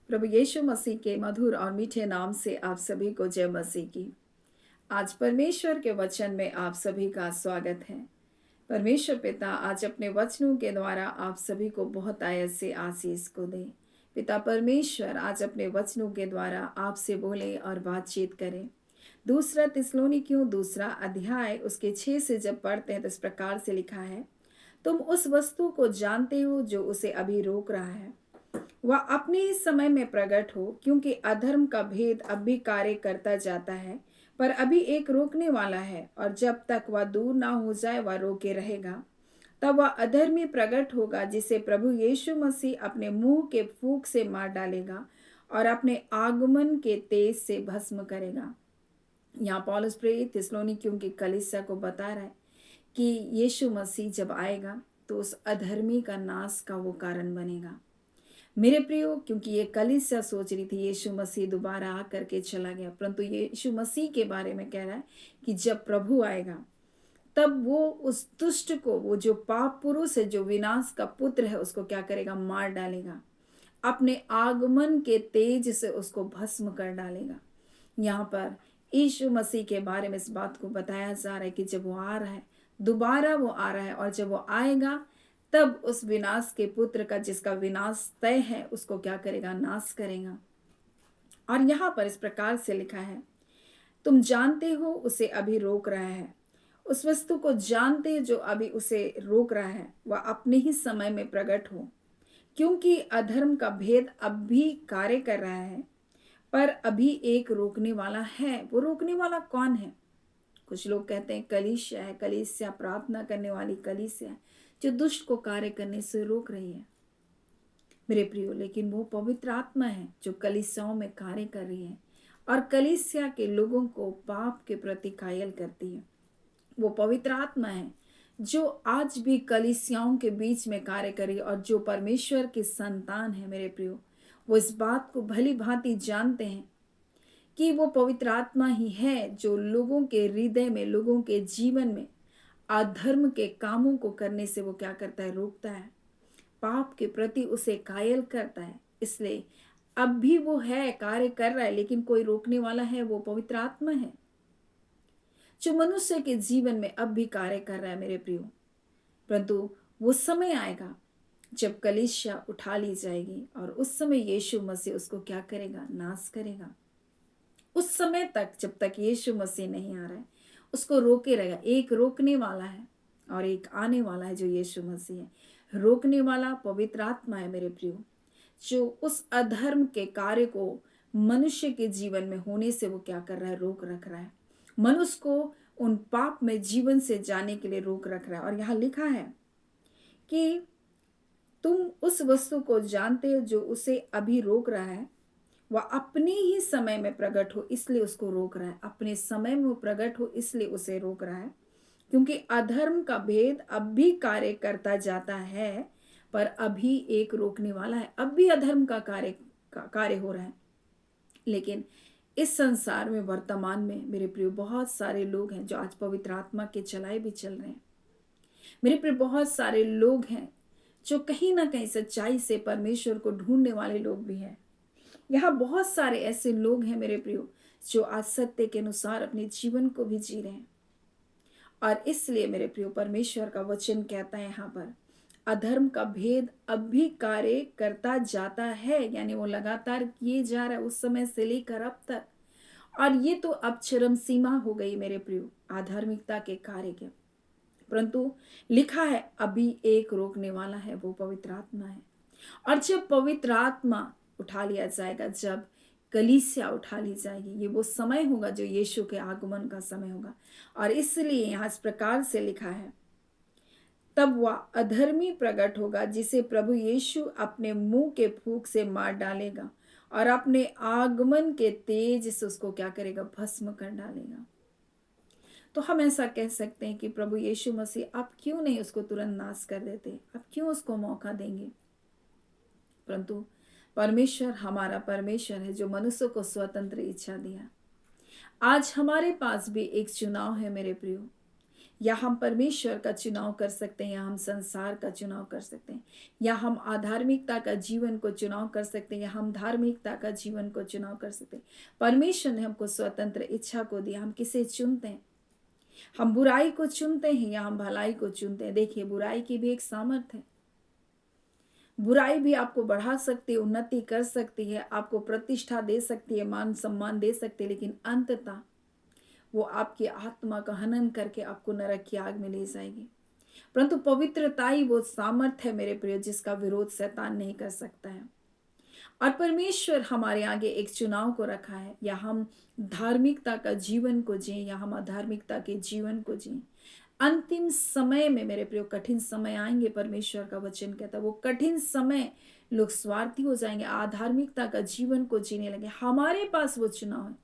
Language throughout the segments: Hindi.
प्रभु यीशु मसीह के मधुर और मीठे नाम से आप सभी को जय मसीह की। आज परमेश्वर के वचन में आप सभी का स्वागत है। परमेश्वर पिता आज अपने वचनों के द्वारा आप सभी को बहुत आयत से आशीष को दे। पिता परमेश्वर आज अपने वचनों के द्वारा आपसे बोले और बातचीत करें। दूसरा थिस्सलुनीकियों दूसरा अध्याय उसके 6 से जब पढ़ते हैं तो इस प्रकार से लिखा है, तुम उस वस्तु को जानते हो जो उसे अभी रोक रहा है, वह अपने ही समय में प्रकट हो, क्योंकि अधर्म का भेद अब भी कार्य करता जाता है, पर अभी एक रोकने वाला है, और जब तक वह दूर ना हो जाए वह रोके रहेगा। तब वह अधर्मी प्रकट होगा, जिसे प्रभु यीशु मसीह अपने मुंह के फूंक से मार डालेगा और अपने आगमन के तेज से भस्म करेगा। यहाँ पौलुस प्रेरित थिस्सलुनीकियों की कलीसिया को बता रहा है कि यीशु मसीह जब आएगा तो उस अधर्मी का नाश का वो कारण बनेगा। मेरे प्रियो, क्योंकि ये कलीसिया सोच रही थी यीशु मसीह दोबारा आ करके चला गया, परंतु यीशु मसीह के बारे में कह रहा है कि जब प्रभु आएगा तब वो उस दुष्ट को, वो जो पाप पुरुष है, जो विनाश का पुत्र है, उसको क्या करेगा? मार डालेगा। अपने आगमन के तेज से उसको भस्म कर डालेगा। यहाँ पर यीशु मसीह के बारे में इस बात को बताया जा रहा है कि जब वो आ रहा है, दोबारा वो आ रहा है, और जब वो आएगा तब उस विनाश के पुत्र का, जिसका विनाश तय है, उसको क्या करेगा? नाश करेगा। और यहाँ पर इस प्रकार से लिखा है, तुम जानते हो उसे अभी रोक रहा है। उस वस्तु को जानते जो अभी उसे रोक रहा है, वह अपने ही समय में प्रकट हो, क्योंकि अधर्म का भेद अब भी कार्य कर रहा है, पर अभी एक रोकने वाला है। वो रोकने वाला कौन है? कुछ लोग कहते हैं कलीसिया है, कलीसिया प्रार्थना करने वाली कलीसिया है, जो दुष्ट को कार्य करने से रोक रही है। मेरे प्रियो, लेकिन वो पवित्र आत्मा है जो कलीसियाओं में कार्य कर रही है और कलीसिया के लोगों को पाप के प्रति कायल करती है। वो पवित्र आत्मा है जो आज भी कलीसियाओं के बीच में कार्य कर रही है, और जो परमेश्वर की संतान है मेरे प्रियो, वो इस बात को भली भांति जानते हैं कि वो पवित्र आत्मा ही है जो लोगों के हृदय में, लोगों के जीवन में अधर्म के कामों को करने से वो क्या करता है? रोकता है। पाप के प्रति उसे कायल करता है। इसलिए अब भी वो है, कार्य कर रहा है, लेकिन कोई रोकने वाला है, वो पवित्र आत्मा है जो मनुष्य के जीवन में अब भी कार्य कर रहा है मेरे प्रियो। परंतु वो समय आएगा जब कलीसिया उठा ली जाएगी, और उस समय यीशु मसीह उसको क्या करेगा? नाश करेगा। उस समय तक, जब तक यीशु मसीह नहीं आ रहा है, उसको रोके रहेगा। एक रोकने वाला है और एक आने वाला है जो यीशु मसीह है। रोकने वाला पवित्र आत्मा है मेरे प्रियो, जो उस अधर्म के कार्य को मनुष्य के जीवन में होने से वो क्या कर रहा है? रोक रख रहा है। मनुष्य को उन पाप में जीवन से जाने के लिए रोक रख रहा है। और यहाँ लिखा है कि तुम उस वस्तु को जानते हो जो उसे अभी रोक रहा है, वह अपने ही समय में प्रकट हो, इसलिए उसको रोक रहा है। अपने समय में वो प्रकट हो, इसलिए उसे रोक रहा है, क्योंकि अधर्म का भेद अब भी कार्य करता जाता है, पर अभी एक रोकने वाला है। अब भी अधर्म का कार्य हो रहा है। लेकिन इस संसार में वर्तमान में मेरे प्रिय बहुत सारे लोग हैं जो आज पवित्र आत्मा के चलाए भी चल रहे हैं। मेरे प्रिय बहुत सारे लोग हैं जो कहीं ना कहीं सच्चाई से परमेश्वर को ढूंढने वाले लोग भी हैं। यहाँ बहुत सारे ऐसे लोग हैं मेरे प्रियो जो आज सत्य के अनुसार अपने जीवन को भी जी रहे हैं। और इसलिए मेरे प्रियो, परमेश्वर का वचन कहता है यहाँ पर, अधर्म का भेद अब भी कार्य करता जाता है, यानी वो लगातार किए जा रहा है उस समय से लेकर अब तक। और ये तो अब चरम सीमा हो गई मेरे प्रियो आधार्मिकता के कार्य के। परंतु लिखा है अभी एक रोकने वाला है, वो पवित्र आत्मा है। और जब पवित्र आत्मा उठा लिया जाएगा, जब कलीसिया उठा ली जाएगी, ये वो समय होगा जो यीशु के आगमन का समय होगा। और इसलिए यहाँ इस प्रकार से लिखा है, तब वह अधर्मी प्रकट होगा, जिसे प्रभु यीशु अपने मुंह के फूंक से मार डालेगा और अपने आगमन के तेज से उसको क्या करेगा? भस्म कर डालेगा। तो हम ऐसा कह सकते हैं कि प्रभु यीशु मसीह आप क्यों नहीं उसको तुरंत नाश कर देते? आप क्यों उसको मौका देंगे? परंतु परमेश्वर हमारा परमेश्वर है जो मनुष्य को स्वतंत्र इच्छा दिया। आज हमारे पास भी एक चुनाव है मेरे प्रियो, या हम परमेश्वर का चुनाव कर सकते हैं, या हम संसार का चुनाव कर सकते हैं, या हम अधार्मिकता का जीवन को चुनाव कर सकते हैं, या हम धार्मिकता का जीवन को चुनाव कर सकते हैं। परमेश्वर ने हमको स्वतंत्र इच्छा को दिया, हम किसे चुनते हैं। हम बुराई को चुनते हैं या हम भलाई को चुनते हैं। देखिए, बुराई की भी एक सामर्थ है। बुराई भी आपको बढ़ा सकती है, उन्नति कर सकती है, आपको प्रतिष्ठा दे सकती है, मान सम्मान दे सकती है, लेकिन अंततः वो आपकी आत्मा का हनन करके आपको नरक की आग में ले जाएगी। परंतु पवित्रता ही वो सामर्थ है मेरे प्रिय, जिसका विरोध शैतान नहीं कर सकता है। और परमेश्वर हमारे आगे एक चुनाव को रखा है, या हम धार्मिकता का जीवन को जिए या हम अधार्मिकता के जीवन को जिए। अंतिम समय में मेरे प्रियो कठिन समय आएंगे। परमेश्वर का वचन कहता है वो कठिन समय लोग स्वार्थी हो जाएंगे, अधार्मिकता का जीवन को जीने लगे। हमारे पास वो चुनाव है।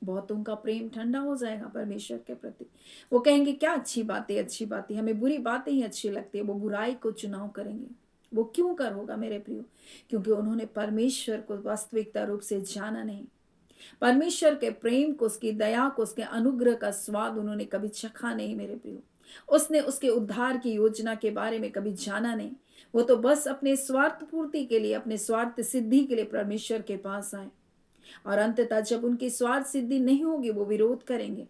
बहुतों का प्रेम ठंडा हो जाएगा परमेश्वर के प्रति। वो कहेंगे क्या अच्छी बातें, अच्छी बातें, हमें बुरी बातें ही अच्छी लगती है। वो बुराई को चुनाव करेंगे। वो क्यों कर होगा मेरे प्रियो? क्योंकि उन्होंने परमेश्वर को वास्तविकता रूप से जाना नहीं। परमेश्वर के प्रेम को, उसकी दया को, उसके अनुग्रह का स्वाद उन्होंने कभी चखा नहीं मेरे प्रियो। उसने उसके उद्धार की योजना के बारे में कभी जाना नहीं। वो तो बस अपने स्वार्थ पूर्ति के लिए, अपने स्वार्थ सिद्धि के लिए परमेश्वर के पास आए, और अंततः जब उनकी स्वार्थ सिद्धि नहीं होगी वो विरोध करेंगे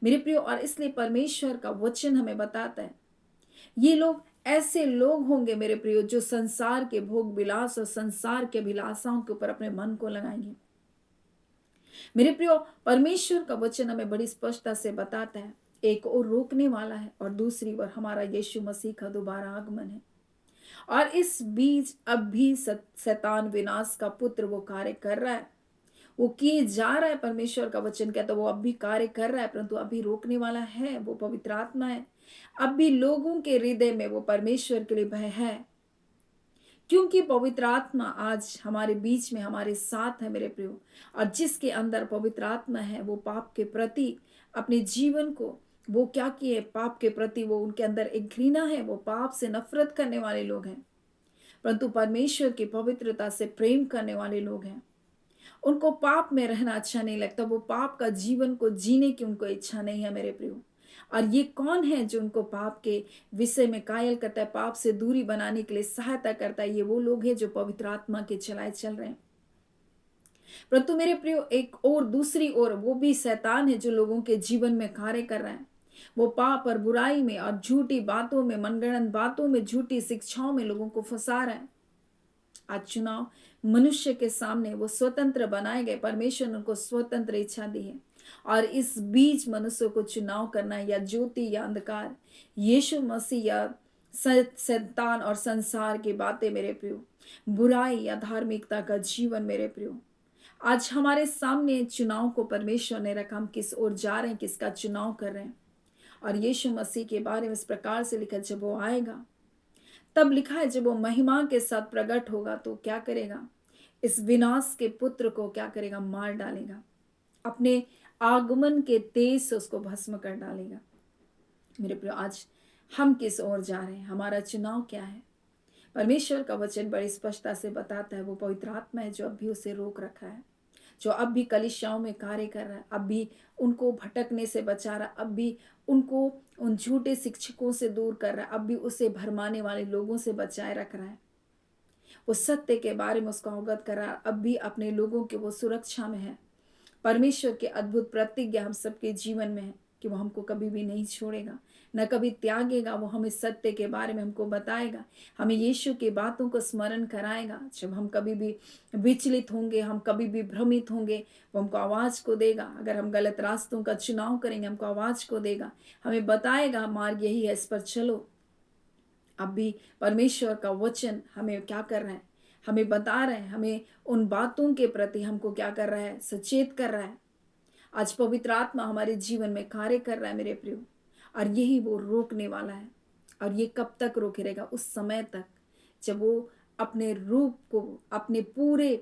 मेरे प्रियो। और इसलिए परमेश्वर का वचन हमें बताता है ये लोग ऐसे लोग होंगे मेरे प्रियो, जो संसार के भोग विलास और संसार के अभिलाषाओं के ऊपर अपने मन को लगाएंगे। मेरे प्रियो, परमेश्वर का वचन हमें बड़ी स्पष्टता से बताता है एक और रोकने वाला है, और दूसरी ओर हमारा यीशु मसीह का दोबारा आगमन है। और इस बीच अब भी शैतान विनाश का पुत्र वो कार्य कर रहा है, वो किए जा रहा है। परमेश्वर का वचन कहता है वो अब भी कार्य कर रहा है, परंतु अभी रोकने वाला है वो पवित्र आत्मा है। अब भी लोगों के हृदय में वो परमेश्वर के लिए भय है, क्योंकि पवित्र आत्मा आज हमारे बीच में हमारे साथ है मेरे प्रियो। और जिसके अंदर पवित्र आत्मा है वो पाप के प्रति अपने जीवन को वो क्या किए, पाप के प्रति वो उनके अंदर एक घृणा है, वो पाप से नफरत करने वाले लोग हैं। परंतु परमेश्वर की पवित्रता से प्रेम करने वाले लोग हैं। उनको पाप में रहना अच्छा नहीं लगता, वो पाप का जीवन को जीने की उनको इच्छा नहीं है मेरे प्रियो। और ये कौन है जो उनको पाप के विषय में कायल करता है, पाप से दूरी बनाने के लिए सहायता करता है? ये वो लोग हैं जो पवित्र आत्मा के चलाए चल रहे हैं। परंतु मेरे प्रियो एक और दूसरी ओर वो भी शैतान है जो लोगों के जीवन में कार्य कर रहा है। वो पाप और बुराई में और झूठी बातों में, मनगढ़ंत बातों में, झूठी शिक्षाओं में लोगों को फंसा रहा है। आज चुनाव मनुष्य के सामने, वो स्वतंत्र बनाए गए, परमेश्वर ने उनको स्वतंत्र इच्छा दी है। और इस बीच मनुष्य को चुनाव करना है, या ज्योति या अंधकार, यीशु मसीह या शैतान और संसार की बातें मेरे प्रियो, बुराई या धार्मिकता का जीवन मेरे प्रियो। आज हमारे सामने चुनाव को परमेश्वर ने रखा, हम किस ओर जा रहे हैं, किसका चुनाव कर रहे हैं। और यीशु मसीह के बारे में इस प्रकार से लिखा, जब वो आएगा तब लिखा है जब वो महिमा के साथ प्रकट होगा तो क्या करेगा, इस विनाश के पुत्र को क्या करेगा, मार डालेगा, अपने आगमन के तेज से उसको भस्म कर डालेगा। मेरे प्रिय, आज हम किस ओर जा रहे हैं, हमारा चुनाव क्या है? परमेश्वर का वचन बड़ी स्पष्टता से बताता है वो पवित्र आत्मा है जो अब भी उसे रोक रखा है, जो अब भी कलीसियाओं में कार्य कर रहा है, अब भी उनको भटकने से बचा रहा है, अब भी उनको उन झूठे शिक्षकों से दूर कर रहा है, अब भी उसे भरमाने वाले लोगों से बचाए रख रहा है। वो सत्य के बारे में उसको अवगत कर रहा है, अब भी अपने लोगों के वो सुरक्षा में है। परमेश्वर की अद्भुत प्रतिज्ञा हम सबके जीवन में है कि वो हमको कभी भी नहीं छोड़ेगा, न कभी त्यागेगा। वो हमें सत्य के बारे में हमको बताएगा, हमें यीशु की बातों को स्मरण कराएगा। जब हम कभी भी विचलित होंगे, हम कभी भी भ्रमित होंगे, वो हमको आवाज़ को देगा। अगर हम गलत रास्तों का चुनाव करेंगे, हमको आवाज़ को देगा, हमें बताएगा मार्ग यही है, इस पर चलो। अब भी परमेश्वर का वचन हमें क्या कर रहा है, हमें बता रहा है, हमें उन बातों के प्रति हमको क्या कर रहा है, सचेत कर रहा है। आज पवित्र आत्मा हमारे जीवन में कार्य कर रहा है मेरे प्रियो, और यही वो रोकने वाला है। और ये कब तक रोके रहेगा? उस समय तक जब वो अपने रूप को अपने पूरे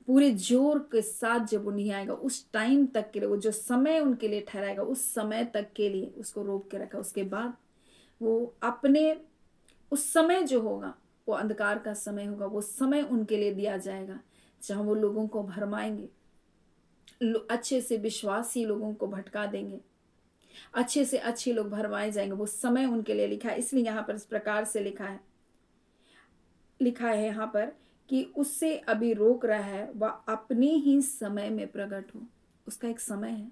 पूरे जोर के साथ जब वो नहीं आएगा, उस टाइम तक के लिए, वो जो समय उनके लिए ठहराएगा उस समय तक के लिए उसको रोक के रखा। उसके बाद वो अपने उस समय जो होगा वो अंधकार का समय होगा, वो समय उनके लिए दिया जाएगा जहाँ वो लोगों को भरमाएंगे, अच्छे से विश्वासी लोगों को भटका देंगे। अच्छे से अच्छे लोग भरवाए जाएंगे, वो समय उनके लिए लिखा है। इसलिए यहाँ पर इस प्रकार से लिखा है यहाँ पर कि उससे अभी रोक रहा है, वह अपने ही समय में प्रकट हो। उसका एक समय है,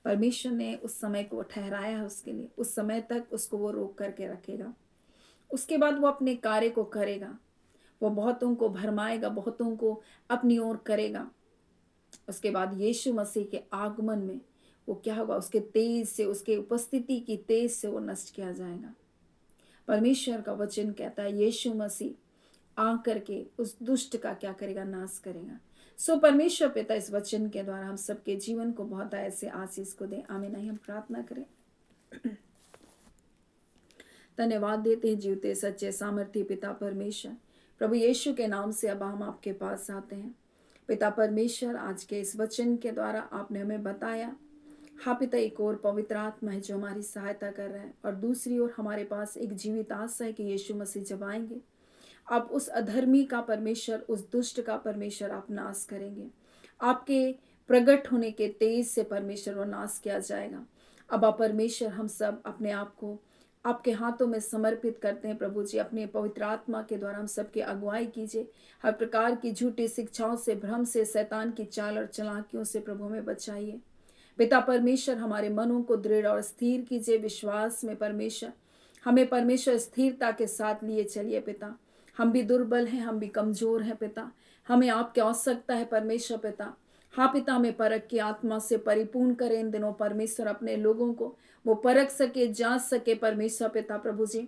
परमेश्वर ने उस समय को ठहराया है उसके लिए। उस समय तक उसको वो रोक करके रखेगा। उसके बाद वो अपने कार्य को करेगा, वो बहुतों को भरमाएगा, बहुतों को अपनी ओर करेगा। उसके बाद यीशु मसीह के आगमन में वो क्या होगा, उसके तेज से, उसके उपस्थिति की तेज से वो नष्ट किया जाएगा। परमेश्वर का वचन कहता है यीशु मसीह आ करके उस दुष्ट का क्या करेगा, नाश करेगा। सो परमेश्वर पिता इस वचन के द्वारा हम सबके जीवन को बहुत ऐसे आशीष को दे। आमीन। हम प्रार्थना करें। धन्यवाद देते हैं जीवते सच्चे सामर्थ्य पिता परमेश्वर, प्रभु यीशु के नाम से अब हम आपके पास आते हैं। पिता परमेश्वर, आज के इस वचन के द्वारा आपने हमें बताया, हाँ पिता, एक और पवित्र आत्मा है जो हमारी सहायता कर रहा है, और दूसरी ओर हमारे पास एक जीवित आशा है कि यीशु मसीह जब आएंगे, आप उस अधर्मी का परमेश्वर, उस दुष्ट का परमेश्वर आप नाश करेंगे। आपके प्रकट होने के तेज से परमेश्वर वो नाश किया जाएगा। अब आप परमेश्वर, हम सब अपने आप को आपके हाथों में समर्पित करते हैं प्रभु जी। अपने पवित्र आत्मा के द्वारा हम सबकी अगुवाई कीजिए। हर प्रकार की झूठी शिक्षाओं से, भ्रम से, शैतान की चाल और चालाकियों से प्रभु हमें बचाइए। पिता परमेश्वर, हमारे मनों को दृढ़ और स्थिर कीजिए विश्वास में परमेश्वर। हमें परमेश्वर स्थिरता के साथ लिए चलिए पिता। हम भी दुर्बल हैं, हम भी कमजोर हैं पिता। हमें आपकी आवश्यकता है परमेश्वर पिता। हाँ पिता, हमें परख की आत्मा से परिपूर्ण करें इन दिनों परमेश्वर। अपने लोगों को वो परख सके, जांच सके परमेश्वर पिता प्रभु जी।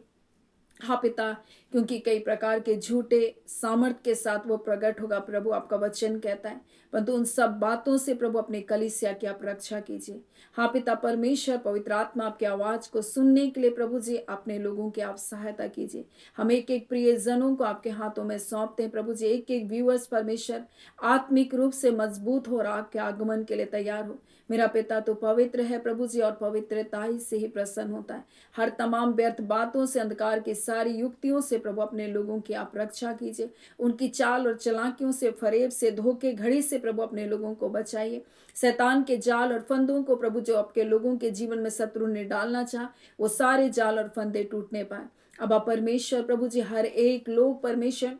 हाँ पिता, क्योंकि कई प्रकार के झूठे सामर्थ के साथ वो प्रकट होगा प्रभु, आपका वचन कहता है। परंतु उन सब बातों से प्रभु अपने कलीसिया की आप रक्षा कीजिए। हाँ पिता परमेश्वर, पवित्र आत्मा आपकी आवाज को सुनने के लिए प्रभु जी अपने लोगों की आप सहायता कीजिए। हम एक एक प्रियजनों को आपके हाथों में सौंपते हैं प्रभु जी। एक एक व्यूअर्स परमेश्वर आत्मिक रूप से मजबूत हो और आपके आगमन के लिए तैयार हो। मेरा पिता तो पवित्र है प्रभु जी, और पवित्रता ही से ही प्रसन्न होता है। हर तमाम व्यर्थ बातों से, अंधकार की सारी युक्तियों से प्रभु अपने लोगों की आप रक्षा कीजिए। उनकी चाल और चालाकियों से, फरेब से, धोखे घड़ी से प्रभु अपने लोगों को बचाइए। शैतान के जाल और फंदों को प्रभु जो आपके लोगों के जीवन में शत्रु ने डालना चाहा, वो सारे जाल और फंदे टूटने पाए। अब आप परमेश्वर प्रभु जी, हर एक लोग परमेश्वर,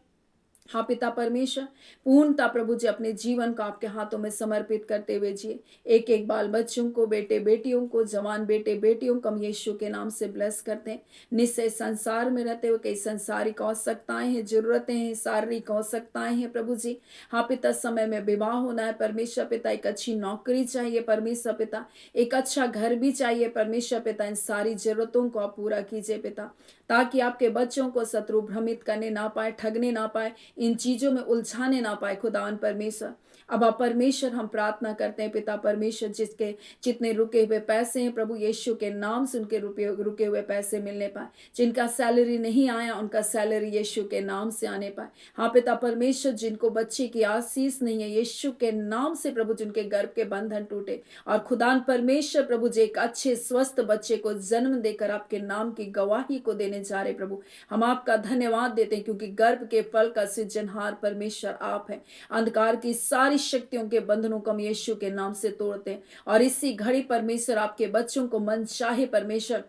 हाँ पिता परमेश्वर, पूर्णता प्रभु जी अपने जीवन को आपके हाथों में समर्पित करते हुए जिए। एक एक बाल बच्चों को, बेटे बेटियों को, जवान बेटे बेटियों को हम यीशु के नाम से ब्लेस करते हैं। निश्चय संसार में रहते हुए कई संसारिक आवश्यकताएं हैं, जरूरतें हैं, शारीरिक आवश्यकताएं हैं प्रभु जी। हाँ पिता, समय में विवाह होना है परमेश्वर पिता, एक अच्छी नौकरी चाहिए परमेश्वर पिता, एक अच्छा घर भी चाहिए परमेश्वर पिता। इन सारी जरूरतों को आप पूरा कीजिए पिता, ताकि आपके बच्चों को शत्रु भ्रमित करने ना पाए, ठगने ना पाए, इन चीजों में उलझाने ना पाए खुदावन परमेश्वर। अब आप परमेश्वर, हम प्रार्थना करते हैं पिता परमेश्वर, जिसके जितने रुके हुए पैसे हैं प्रभु यीशु के नाम से उनके रुके हुए पैसे मिलने पाए। जिनका सैलरी नहीं आया, उनका सैलरी यीशु के नाम से आने पाए। हाँ पिता परमेश्वर, जिनको बच्चे की आशीष नहीं है, यीशु के नाम से प्रभु जिनके गर्भ के बंधन टूटे, और खुदान परमेश्वर प्रभु जी एक अच्छे स्वस्थ बच्चे को जन्म देकर आपके नाम की गवाही को देने जा रहे प्रभु, हम आपका धन्यवाद देते हैं, क्योंकि गर्भ के फल का सृजनहार परमेश्वर आप है। अंधकार की सारी शक्तियों के बंधनों को हम यीशु के नाम से तोड़ते हैं, और इसी घड़ी परमेश्वर आपके बच्चों को मन चाहे परमेश्वर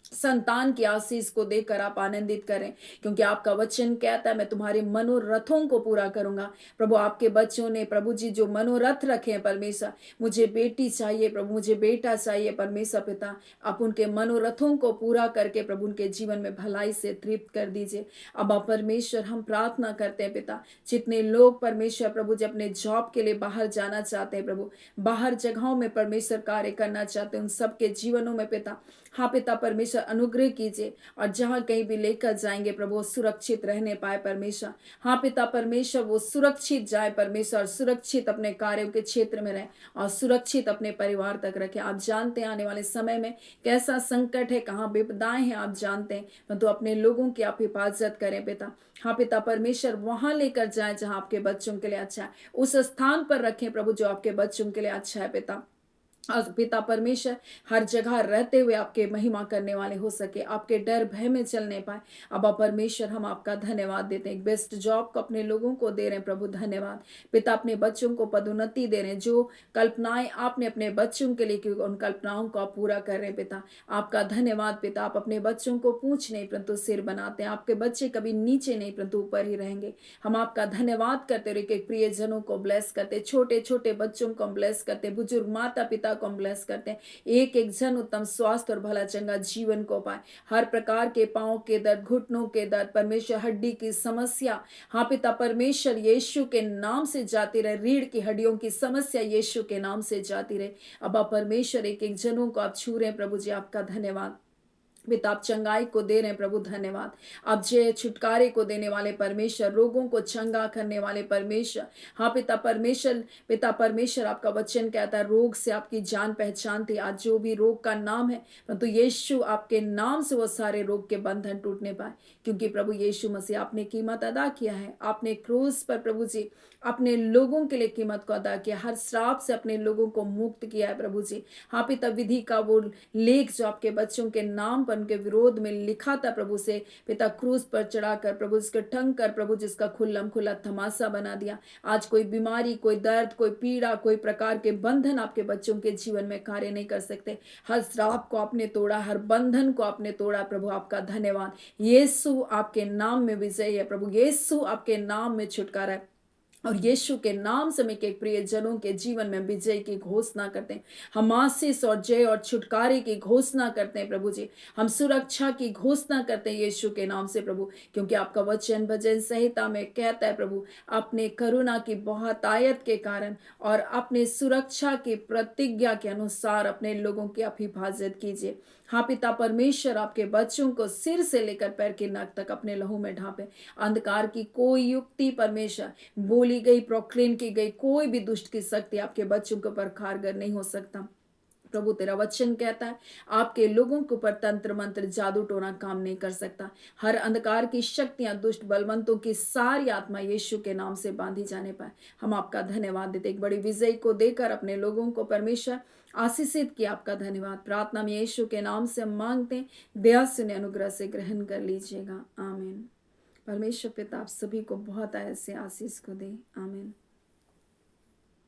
संतान की आशीष को देकर आप आनंदित करें, क्योंकि आपका वचन कहता है मैं तुम्हारे मनोरथों को पूरा करूंगा। प्रभु आपके बच्चों ने प्रभु जी जो मनोरथ रखे हैं परमेश्वर, मुझे बेटी चाहिए प्रभु, मुझे बेटा चाहिए परमेश्वर पिता, आप उनके मनोरथों को पूरा करके प्रभु उनके जीवन में भलाई से तृप्त कर दीजिए। अब आप परमेश्वर, हम प्रार्थना करते हैं पिता, जितने लोग परमेश्वर प्रभु जी अपने जॉब के लिए बाहर जाना चाहते हैं प्रभु, बाहर जगहों में परमेश्वर कार्य करना चाहते हैं, उन सबके जीवनों में पिता, हाँ पिता परमेश्वर अनुग्रह कीजिए, और जहाँ कहीं भी लेकर जाएंगे प्रभु सुरक्षित रहने पाए परमेश्वर। हाँ पिता परमेश्वर, वो सुरक्षित जाए परमेश्वर, सुरक्षित अपने कार्यों के क्षेत्र में रहे, और सुरक्षित अपने परिवार तक रखे। आप जानते हैं आने वाले समय में कैसा संकट है, कहाँ विपदाएं हैं आप जानते हैं, तो अपने लोगों की आप हिफाजत करें पिता। हाँ पिता परमेश्वर, वहां लेकर जाए जहाँ आपके बच्चों के लिए अच्छा है, उस स्थान पर रखें प्रभु जो आपके बच्चों के लिए अच्छा है पिता। और पिता परमेश्वर हर जगह रहते हुए आपके महिमा करने वाले हो सके, आपके डर भय में चलने पाए। अबा परमेश्वर हम आपका धन्यवाद देते हैं, एक बेस्ट जॉब को अपने लोगों को दे रहे हैं प्रभु, धन्यवाद। पिता अपने बच्चों को पदोन्नति दे रहे हैं, जो कल्पनाएं आपने अपने बच्चों के लिए की उन कल्पनाओं को आप पूरा कर रहे हैं पिता, आपका धन्यवाद पिता। आप अपने बच्चों को पूंछ नहीं परंतु सिर बनाते हैं, आपके बच्चे कभी नीचे नहीं परंतु ऊपर ही रहेंगे। हम आपका धन्यवाद करते रहे कि प्रियजनों को ब्लेस करते, छोटे छोटे बच्चों को ब्लेस करते, बुजुर्ग माता पिता को ब्लेस करते हैं, एक एक जन उत्तम स्वास्थ्य और भला चंगा जीवन को पाए। हर प्रकार के पांव के दर्द, घुटनों के दर्द, परमेश्वर हड्डी की समस्या, हाँ पिता परमेश्वर यीशु के नाम से जाती रहे, रीढ़ की हड्डियों की समस्या यीशु के नाम से जाती रहे। अब आप परमेश्वर एक एक जनों को आप छू रहे हैं प्रभु जी, आपका धन्यवाद पिता। आप चंगाई को दे रहे हैं प्रभु, धन्यवाद। आप जय छुटकारे को देने वाले परमेश्वर, रोगों को चंगा करने वाले परमेश्वर, हाँ पिता परमेश्वर, पिता परमेश्वर आपका वचन कहता है रोग से आपकी जान पहचान थी, आज जो भी रोग का नाम है परंतु यीशु आपके नाम से वो सारे रोग के बंधन टूटने पाए, क्योंकि प्रभु यीशु मसीह आपने कीमत अदा किया है, आपने क्रूस पर प्रभु जी अपने लोगों के लिए कीमत को अदा किया, हर श्राप से अपने लोगों को मुक्त किया है प्रभु जी। हाँ पिता विधि का वो लेख जो आपके बच्चों के नाम पर उनके विरोध में लिखा था प्रभु से, पिता क्रूस पर चढ़ाकर प्रभु इसके टंग कर प्रभु जिसका खुल्लम खुल्ला तमाशा बना दिया। आज कोई बीमारी, कोई दर्द, कोई पीड़ा, कोई प्रकार के बंधन आपके बच्चों के जीवन में कार्य नहीं कर सकते। हर श्राप को आपने तोड़ा, हर बंधन को आपने तोड़ा प्रभु, आपका धन्यवाद। यीशु आपके नाम में विजय है प्रभु, यीशु आपके नाम में छुटकारा है, और यीशु के नाम से मैं के प्रिय जनों के जीवन में विजय की घोषणा करते हैं, हम आशीष और जय और छुटकारे की घोषणा करते हैं प्रभु जी, हम सुरक्षा की घोषणा करते हैं यीशु के नाम से प्रभु, क्योंकि आपका वचन भजन संहिता में कहता है प्रभु, अपने करुणा की बहुतायत के कारण और अपने सुरक्षा की प्रतिज्ञा के अनुसार अपने लोगों की आप हिफाजत कीजिए। हाँ पिता परमेश्वर आपके बच्चों को सिर से लेकर पैर के नख तक अपने लहू में ढांपे, अंधकार की कोई युक्ति परमेश्वर बोली गई, प्रोक्लेम की गई कोई भी दुष्ट की शक्ति आपके बच्चों के ऊपर कारगर नहीं हो सकता प्रभु। तेरा वचन कहता है आपके लोगों के ऊपर तंत्र मंत्र जादू टोना काम नहीं कर सकता। हर अंधकार की शक्तियां, दुष्ट बलवंतों की सारी आत्मा यीशु के नाम से बांधी जाने पाए। हम आपका धन्यवाद देते, एक बड़ी विजय को देकर अपने लोगों को परमेश्वर आशीषित किया, आपका धन्यवाद। प्रार्थना में यीशु के नाम से हम मांगते हैं, दया से अनुग्रह से ग्रहण कर लीजिएगा, आमीन। परमेश्वर पिता आप सभी को बहुत ऐसे आशीष को दे, आमीन।